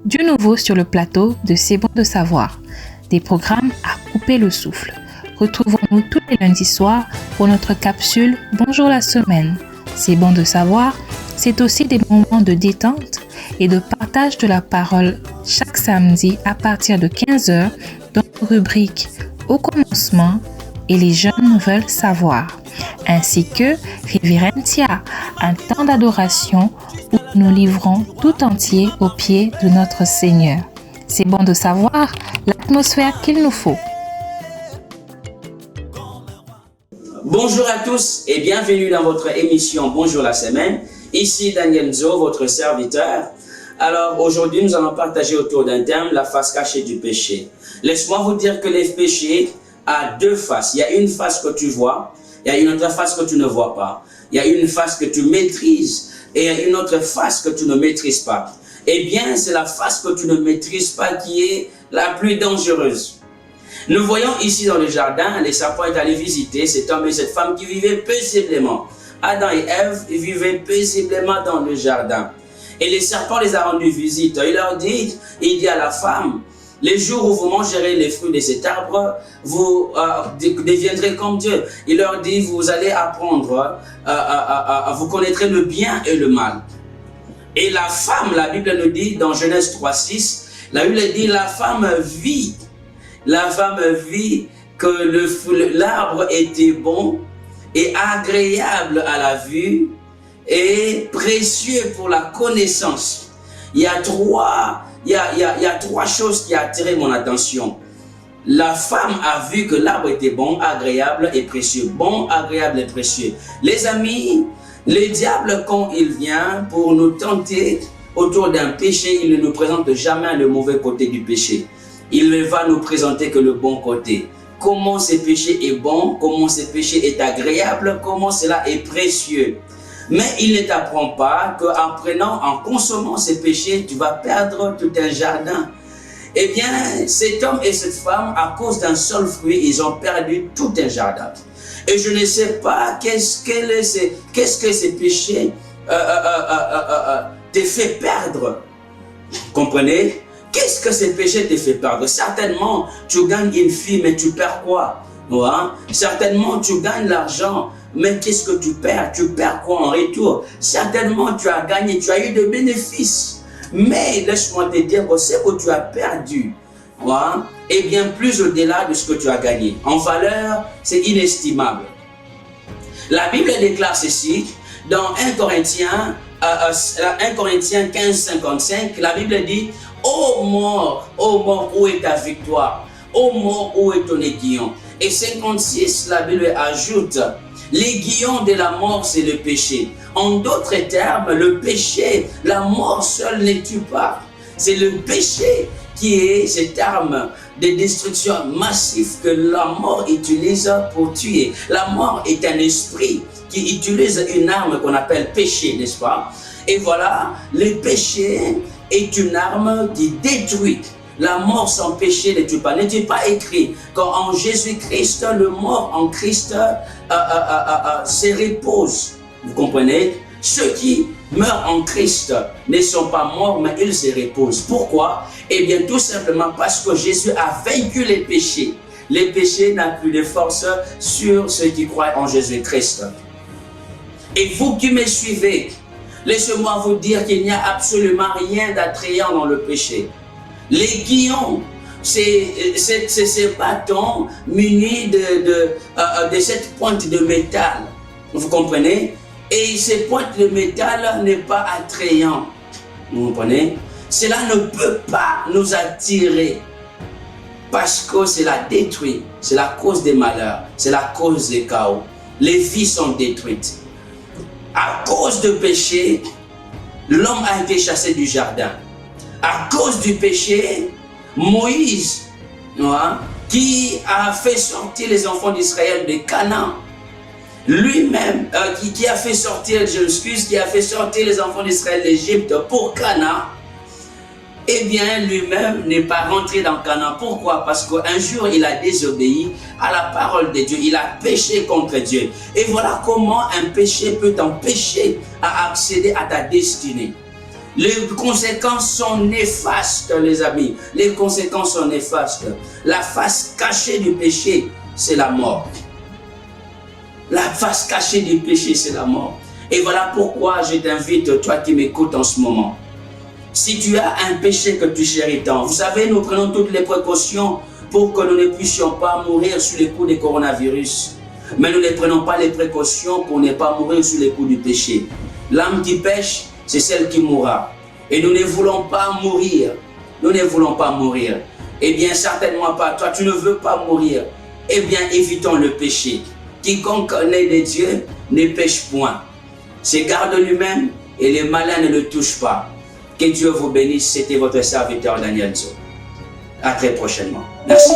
Du nouveau sur le plateau de C'est bon de savoir, des programmes à couper le souffle. Retrouvons-nous tous les lundis soirs pour notre capsule Bonjour la semaine. C'est bon de savoir, c'est aussi des moments de détente et de partage de la parole chaque samedi à partir de 15h dans nos rubriques Au commencement et les jeunes veulent savoir, ainsi que Reverentia, un temps d'adoration où nous livrons tout entier aux pieds de notre Seigneur. C'est bon de savoir l'atmosphère qu'il nous faut. Bonjour à tous et bienvenue dans votre émission Bonjour la semaine. Ici Daniel Nzo, votre serviteur. Alors aujourd'hui, nous allons partager autour d'un thème, la face cachée du péché. Laisse-moi vous dire que les péchés ont deux faces. Il y a une face que tu vois, il y a une autre face que tu ne vois pas. Il y a une face que tu maîtrises et il y a une autre face que tu ne maîtrises pas. Eh bien, c'est la face que tu ne maîtrises pas qui est la plus dangereuse. Nous voyons ici dans le jardin, les serpents est allé visiter cet homme et cette femme qui vivaient paisiblement. Adam et Ève vivaient paisiblement dans le jardin. Et les serpents les a rendus visite. Il dit à la femme, les jours où vous mangerez les fruits de cet arbre, vous deviendrez comme Dieu. Il leur dit, vous allez apprendre, vous connaîtrez le bien et le mal. Et la femme, la Bible nous dit dans Genèse 3:6, la Bible dit, la femme vit que l'arbre était bon et agréable à la vue et précieux pour la connaissance. Il y a trois choses qui ont attiré mon attention. La femme a vu que l'arbre était bon, agréable et précieux. Bon, agréable et précieux. Les amis, le diable, quand il vient pour nous tenter autour d'un péché, il ne nous présente jamais le mauvais côté du péché. Il ne va nous présenter que le bon côté. Comment ce péché est bon, comment ce péché est agréable, comment cela est précieux. Mais il ne t'apprend pas en consommant ce péché, tu vas perdre tout un jardin. Eh bien, cet homme et cette femme, à cause d'un seul fruit, ils ont perdu tout un jardin. Et je ne sais pas qu'est-ce que ce péché te fait perdre. Comprenez? Qu'est-ce que ce péché te fait perdre? Certainement, tu gagnes une fille, mais tu perds quoi? Ouais. Certainement, tu gagnes l'argent, mais qu'est-ce que tu perds? Tu perds quoi en retour? Certainement, tu as gagné, tu as eu des bénéfices. Mais laisse-moi te dire que ce que tu as perdu, ouais, est bien plus au-delà de ce que tu as gagné. En valeur, c'est inestimable. La Bible déclare ceci dans 1 Corinthiens 15:55, la Bible dit, ô mort, où est ta victoire? Ô mort, où est ton aiguillon? Et 56, la Bible ajoute, l'aiguillon de la mort, c'est le péché. En d'autres termes, le péché, la mort seule ne tue pas. C'est le péché qui est cette arme de destruction massive que la mort utilise pour tuer. La mort est un esprit qui utilise une arme qu'on appelle péché, n'est-ce pas? Et voilà, le péché est une arme qui détruit. La mort sans péché ne tue pas. N'est-il pas écrit qu'en Jésus-Christ, le mort en Christ se repose? Vous comprenez? Ceux qui meurent en Christ ne sont pas morts, mais ils se reposent. Pourquoi? Eh bien, tout simplement parce que Jésus a vaincu les péchés. Les péchés n'ont plus de force sur ceux qui croient en Jésus-Christ. Et vous qui me suivez, laissez-moi vous dire qu'il n'y a absolument rien d'attrayant dans le péché. L'aiguillon, c'est ces bâtons munis de cette pointe de métal. Vous comprenez? Et ces pointes de métal n'est pas attrayant. Vous comprenez? Cela ne peut pas nous attirer parce que cela détruit. C'est la cause des malheurs, c'est la cause des chaos. Les vies sont détruites. À cause du péché, l'homme a été chassé du jardin. À cause du péché, Moïse, qui a fait sortir les enfants d'Israël de Canaan, lui-même, qui a fait sortir les enfants d'Israël d'Égypte pour Canaan, eh bien, lui-même n'est pas rentré dans Canaan. Pourquoi? Parce qu'un jour, il a désobéi à la parole de Dieu. Il a péché contre Dieu. Et voilà comment un péché peut t'empêcher à accéder à ta destinée. Les conséquences sont néfastes, les amis. Les conséquences sont néfastes. La face cachée du péché, c'est la mort. La face cachée du péché, c'est la mort. Et voilà pourquoi je t'invite, toi qui m'écoutes en ce moment. Si tu as un péché que tu chéris tant, vous savez, nous prenons toutes les précautions pour que nous ne puissions pas mourir sous les coups du coronavirus. Mais nous ne prenons pas les précautions pour ne pas mourir sous les coups du péché. L'âme qui pêche, c'est celle qui mourra. Et nous ne voulons pas mourir. Nous ne voulons pas mourir. Eh bien, certainement pas. Toi, tu ne veux pas mourir. Eh bien, évitons le péché. Quiconque naît de Dieu ne pêche point. Se garde lui-même et les malins ne le touchent pas. Que Dieu vous bénisse. C'était votre serviteur Daniel Zo. À très prochainement. Merci.